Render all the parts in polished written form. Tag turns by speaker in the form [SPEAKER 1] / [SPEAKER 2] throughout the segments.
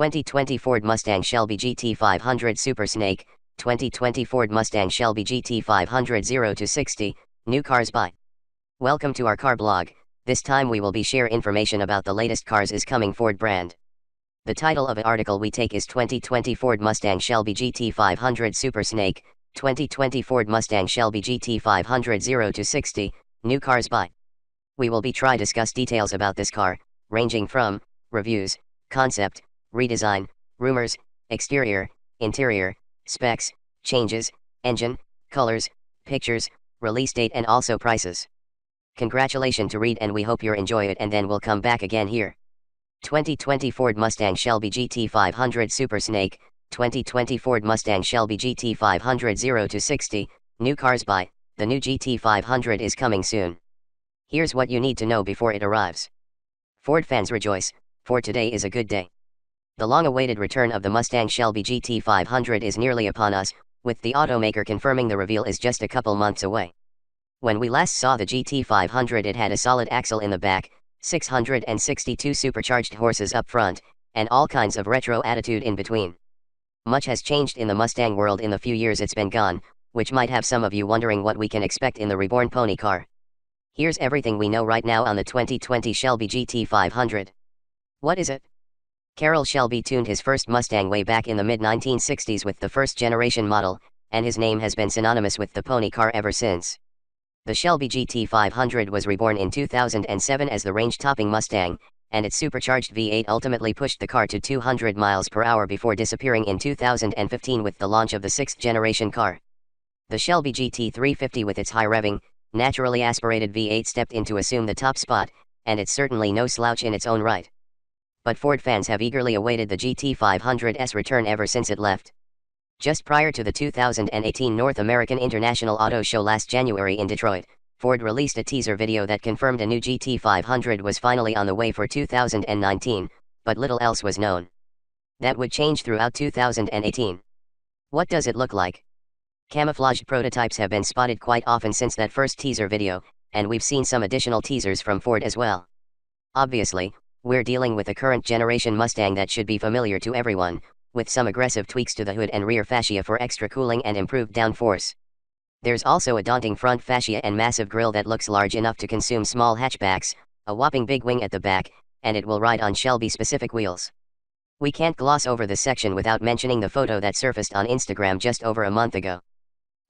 [SPEAKER 1] 2020 Ford Mustang Shelby GT500 Super Snake, 2020 Ford Mustang Shelby GT500 0 to 60, new cars by. Welcome to our car blog. This time we will be share information about the latest cars is coming Ford brand. The title of the article we take is 2020 Ford Mustang Shelby GT500 Super Snake, 2020 Ford Mustang Shelby GT500 0 to 60, new cars by. We will be try discuss details about this car, ranging from reviews, concept, redesign, rumors, exterior, interior, specs, changes, engine, colors, pictures, release date and also prices. Congratulations to read and we hope you enjoy it and then we'll come back again here. 2020 Ford Mustang Shelby GT500 Super Snake, 2020 Ford Mustang Shelby GT500 0 to 60, new cars by. The new GT500 is coming soon. Here's what you need to know before it arrives. Ford fans rejoice, for today is a good day. The long-awaited return of the Mustang Shelby GT500 is nearly upon us, with the automaker confirming the reveal is just a couple months away. When we last saw the GT500 it had a solid axle in the back, 662 supercharged horses up front, and all kinds of retro attitude in between. Much has changed in the Mustang world in the few years it's been gone, which might have some of you wondering what we can expect in the reborn pony car. Here's everything we know right now on the 2020 Shelby GT500. What is it? Carroll Shelby tuned his first Mustang way back in the mid-1960s with the first generation model, and his name has been synonymous with the pony car ever since. The Shelby GT500 was reborn in 2007 as the range-topping Mustang, and its supercharged V8 ultimately pushed the car to 200 miles per hour before disappearing in 2015 with the launch of the sixth generation car. The Shelby GT350 with its high-revving, naturally aspirated V8 stepped in to assume the top spot, and it's certainly no slouch in its own right. But Ford fans have eagerly awaited the GT500's return ever since it left. Just prior to the 2018 North American International Auto Show last January in Detroit, Ford released a teaser video that confirmed a new GT500 was finally on the way for 2019, but little else was known. That would change throughout 2018. What does it look like? Camouflaged prototypes have been spotted quite often since that first teaser video, and we've seen some additional teasers from Ford as well. Obviously, we're dealing with a current generation Mustang that should be familiar to everyone, with some aggressive tweaks to the hood and rear fascia for extra cooling and improved downforce. There's also a daunting front fascia and massive grille that looks large enough to consume small hatchbacks, a whopping big wing at the back, and it will ride on Shelby-specific wheels. We can't gloss over this section without mentioning the photo that surfaced on Instagram just over a month ago.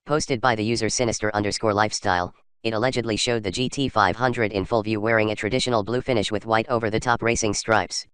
[SPEAKER 1] Posted by the user Sinister_Lifestyle, it allegedly showed the GT500 in full view wearing a traditional blue finish with white over-the-top racing stripes.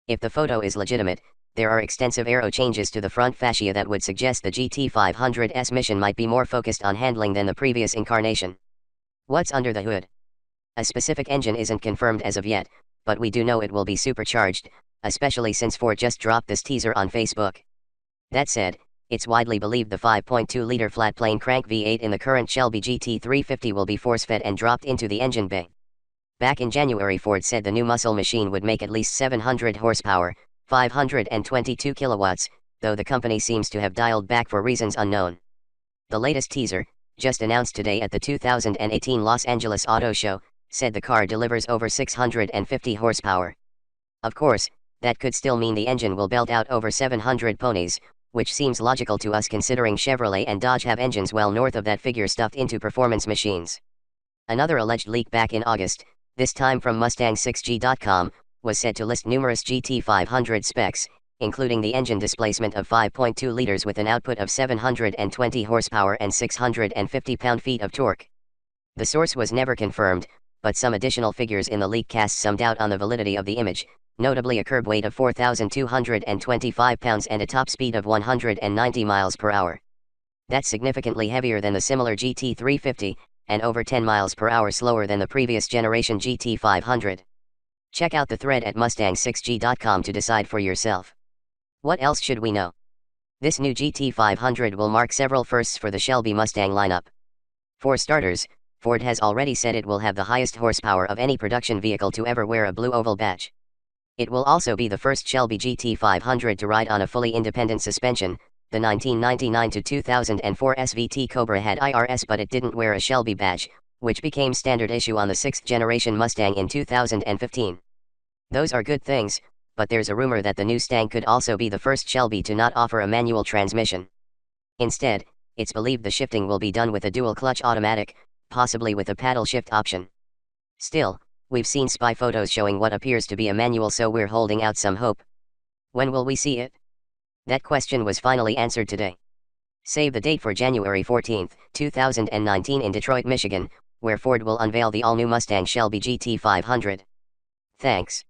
[SPEAKER 1] If the photo is legitimate, there are extensive aero changes to the front fascia that would suggest the GT500's mission might be more focused on handling than the previous incarnation. What's under the hood? A specific engine isn't confirmed as of yet, but we do know it will be supercharged, especially since Ford just dropped this teaser on Facebook. That said, it's widely believed the 5.2-liter flat-plane crank V8 in the current Shelby GT350 will be force-fed and dropped into the engine bay. Back in January Ford said the new muscle machine would make at least 700 horsepower, 522 kilowatts, though the company seems to have dialed back for reasons unknown. The latest teaser, just announced today at the 2018 Los Angeles Auto Show, said the car delivers over 650 horsepower. Of course, that could still mean the engine will belt out over 700 ponies, which seems logical to us considering Chevrolet and Dodge have engines well north of that figure stuffed into performance machines. Another alleged leak back in August, this time from Mustang6G.com, was said to list numerous GT500 specs, including the engine displacement of 5.2 liters with an output of 720 horsepower and 650 pound-feet of torque. The source was never confirmed, but some additional figures in the leak cast some doubt on the validity of the image, notably a curb weight of 4,225 pounds and a top speed of 190 miles per hour. That's significantly heavier than the similar GT350, and over 10 miles per hour slower than the previous generation GT500. Check out the thread at Mustang6G.com to decide for yourself. What else should we know? This new GT500 will mark several firsts for the Shelby Mustang lineup. For starters, Ford has already said it will have the highest horsepower of any production vehicle to ever wear a blue oval badge. It will also be the first Shelby GT500 to ride on a fully independent suspension. The 1999 to 2004 SVT Cobra had IRS but it didn't wear a Shelby badge, which became standard issue on the 6th generation Mustang in 2015. Those are good things, but there's a rumor that the new Mustang could also be the first Shelby to not offer a manual transmission. Instead, it's believed the shifting will be done with a dual-clutch automatic, possibly with a paddle shift option. Still, we've seen spy photos showing what appears to be a manual, so we're holding out some hope. When will we see it? That question was finally answered today. Save the date for January 14, 2019 in Detroit, Michigan, where Ford will unveil the all-new Mustang Shelby GT500. Thanks.